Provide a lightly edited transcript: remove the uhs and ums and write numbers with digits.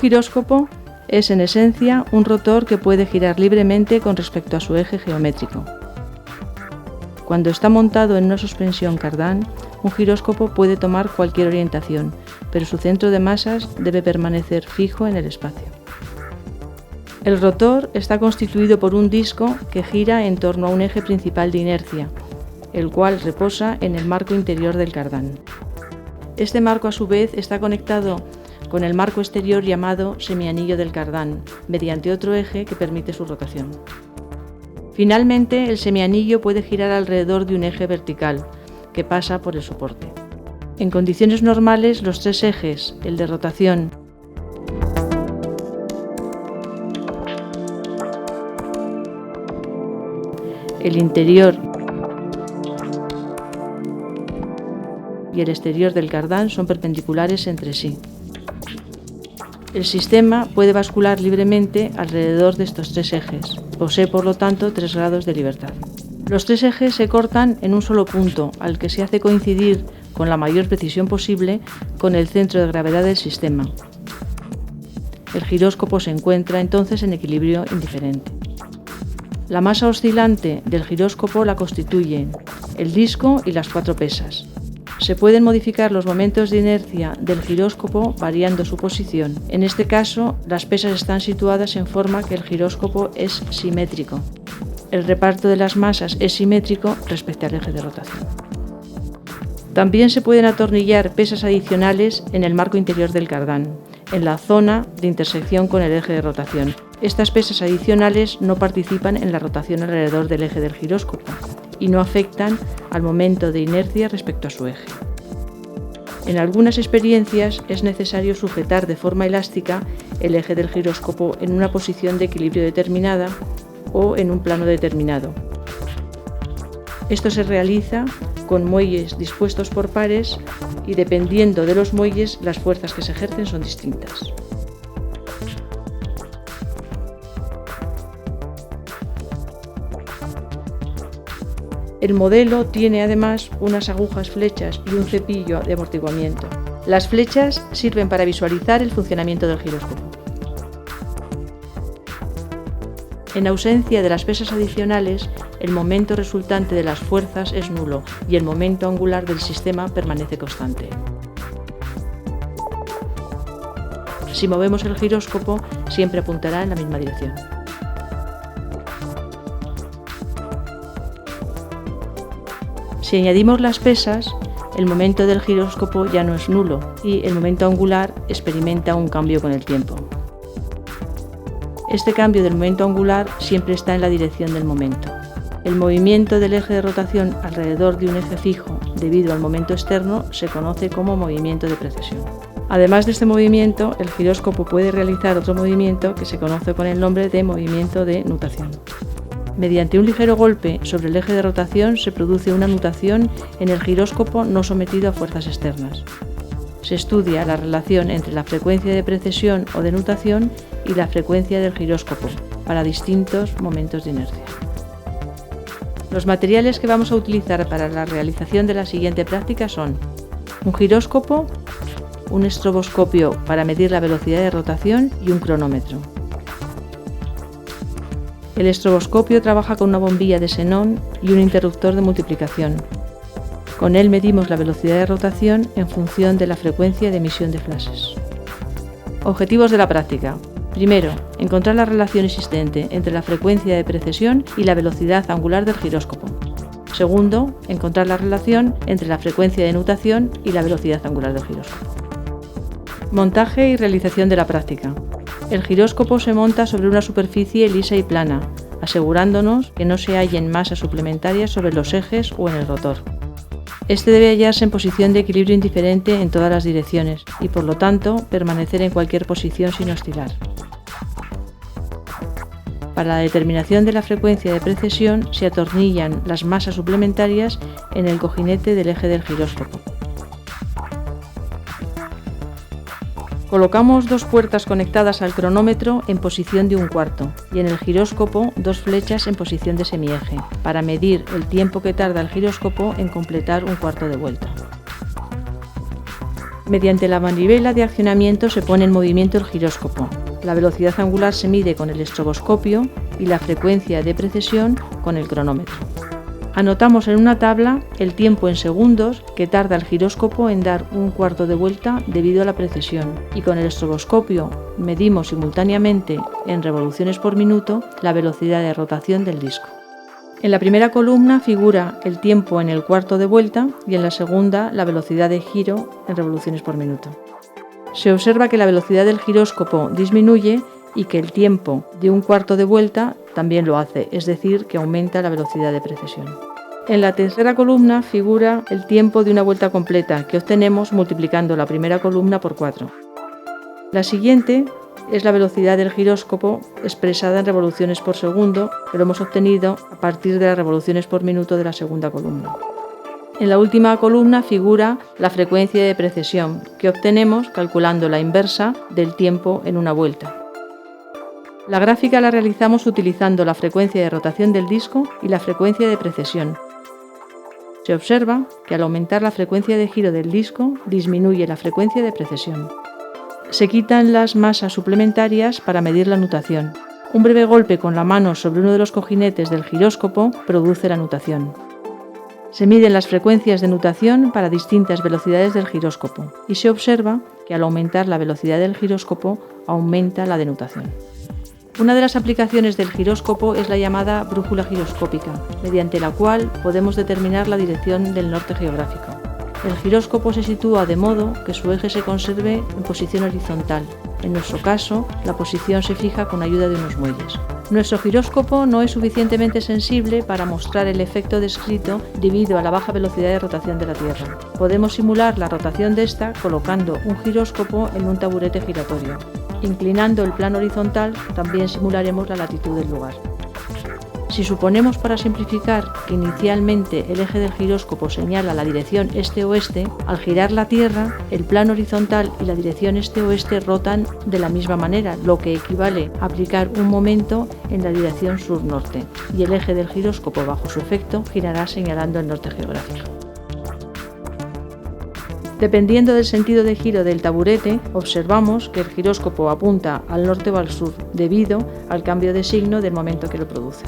giróscopo es en esencia un rotor que puede girar libremente con respecto a su eje geométrico. Cuando está montado en una suspensión cardán, un giróscopo puede tomar cualquier orientación, pero su centro de masas debe permanecer fijo en el espacio. El rotor está constituido por un disco que gira en torno a un eje principal de inercia, el cual reposa en el marco interior del cardán. Este marco, a su vez, está conectado con el marco exterior llamado semianillo del cardán, mediante otro eje que permite su rotación. Finalmente, el semianillo puede girar alrededor de un eje vertical, que pasa por el soporte. En condiciones normales, los tres ejes, el de rotación, el interior y el exterior del cardán, son perpendiculares entre sí. El sistema puede bascular libremente alrededor de estos tres ejes. Posee, por lo tanto, 3 grados de libertad. Los tres ejes se cortan en un solo punto, al que se hace coincidir con la mayor precisión posible con el centro de gravedad del sistema. El giróscopo se encuentra entonces en equilibrio indiferente. La masa oscilante del giróscopo la constituyen el disco y las 4 pesas. Se pueden modificar los momentos de inercia del giróscopo variando su posición. En este caso, las pesas están situadas en forma que el giróscopo es simétrico. El reparto de las masas es simétrico respecto al eje de rotación. También se pueden atornillar pesas adicionales en el marco interior del cardán, en la zona de intersección con el eje de rotación. Estas pesas adicionales no participan en la rotación alrededor del eje del giróscopo y no afectan al momento de inercia respecto a su eje. En algunas experiencias es necesario sujetar de forma elástica el eje del giróscopo en una posición de equilibrio determinada o en un plano determinado. Esto se realiza con muelles dispuestos por pares y, dependiendo de los muelles, las fuerzas que se ejercen son distintas. El modelo tiene además unas agujas flechas y un cepillo de amortiguamiento. Las flechas sirven para visualizar el funcionamiento del giróscopo. En ausencia de las pesas adicionales, el momento resultante de las fuerzas es nulo y el momento angular del sistema permanece constante. Si movemos el giróscopo, siempre apuntará en la misma dirección. Si añadimos las pesas, el momento del giróscopo ya no es nulo y el momento angular experimenta un cambio con el tiempo. Este cambio del momento angular siempre está en la dirección del momento. El movimiento del eje de rotación alrededor de un eje fijo debido al momento externo se conoce como movimiento de precesión. Además de este movimiento, el giróscopo puede realizar otro movimiento que se conoce con el nombre de movimiento de nutación. Mediante un ligero golpe sobre el eje de rotación se produce una nutación en el giróscopo no sometido a fuerzas externas. Se estudia la relación entre la frecuencia de precesión o de nutación y la frecuencia del giróscopo para distintos momentos de inercia. Los materiales que vamos a utilizar para la realización de la siguiente práctica son un giróscopo, un estroboscopio para medir la velocidad de rotación y un cronómetro. El estroboscopio trabaja con una bombilla de xenón y un interruptor de multiplicación. Con él medimos la velocidad de rotación en función de la frecuencia de emisión de flashes. Objetivos de la práctica. Primero, encontrar la relación existente entre la frecuencia de precesión y la velocidad angular del giróscopo. Segundo, encontrar la relación entre la frecuencia de nutación y la velocidad angular del giróscopo. Montaje y realización de la práctica. El giróscopo se monta sobre una superficie lisa y plana, asegurándonos que no se hallen masas suplementarias sobre los ejes o en el rotor. Este debe hallarse en posición de equilibrio indiferente en todas las direcciones y, por lo tanto, permanecer en cualquier posición sin oscilar. Para la determinación de la frecuencia de precesión se atornillan las masas suplementarias en el cojinete del eje del giróscopo. Colocamos 2 puertas conectadas al cronómetro en posición de 1/4 y en el giróscopo 2 flechas en posición de semieje para medir el tiempo que tarda el giróscopo en completar 1/4 de vuelta. Mediante la manivela de accionamiento se pone en movimiento el giróscopo. La velocidad angular se mide con el estroboscopio y la frecuencia de precesión con el cronómetro. Anotamos en una tabla el tiempo en segundos que tarda el giróscopo en dar un cuarto de vuelta debido a la precesión, y con el estroboscopio medimos simultáneamente en revoluciones por minuto la velocidad de rotación del disco. En la primera columna figura el tiempo en el cuarto de vuelta y en la segunda la velocidad de giro en revoluciones por minuto. Se observa que la velocidad del giróscopo disminuye y que el tiempo de un cuarto de vuelta también lo hace, es decir, que aumenta la velocidad de precesión. En la tercera columna figura el tiempo de una vuelta completa, que obtenemos multiplicando la primera columna por 4. La siguiente es la velocidad del giróscopo expresada en revoluciones por segundo, que lo hemos obtenido a partir de las revoluciones por minuto de la segunda columna. En la última columna figura la frecuencia de precesión, que obtenemos calculando la inversa del tiempo en una vuelta. La gráfica la realizamos utilizando la frecuencia de rotación del disco y la frecuencia de precesión. Se observa que al aumentar la frecuencia de giro del disco, disminuye la frecuencia de precesión. Se quitan las masas suplementarias para medir la nutación. Un breve golpe con la mano sobre uno de los cojinetes del giróscopo produce la nutación. Se miden las frecuencias de nutación para distintas velocidades del giróscopo y se observa que al aumentar la velocidad del giróscopo, aumenta la de nutación. Una de las aplicaciones del giróscopo es la llamada brújula giroscópica, mediante la cual podemos determinar la dirección del norte geográfico. El giróscopo se sitúa de modo que su eje se conserve en posición horizontal. En nuestro caso, la posición se fija con ayuda de unos muelles. Nuestro giróscopo no es suficientemente sensible para mostrar el efecto descrito debido a la baja velocidad de rotación de la Tierra. Podemos simular la rotación de esta colocando un giróscopo en un taburete giratorio. Inclinando el plano horizontal, también simularemos la latitud del lugar. Si suponemos, para simplificar, que inicialmente el eje del giróscopo señala la dirección este-oeste, al girar la Tierra, el plano horizontal y la dirección este-oeste rotan de la misma manera, lo que equivale a aplicar un momento en la dirección sur-norte, y el eje del giróscopo, bajo su efecto, girará señalando el norte geográfico. Dependiendo del sentido de giro del taburete, observamos que el giróscopo apunta al norte o al sur, debido al cambio de signo del momento que lo produce.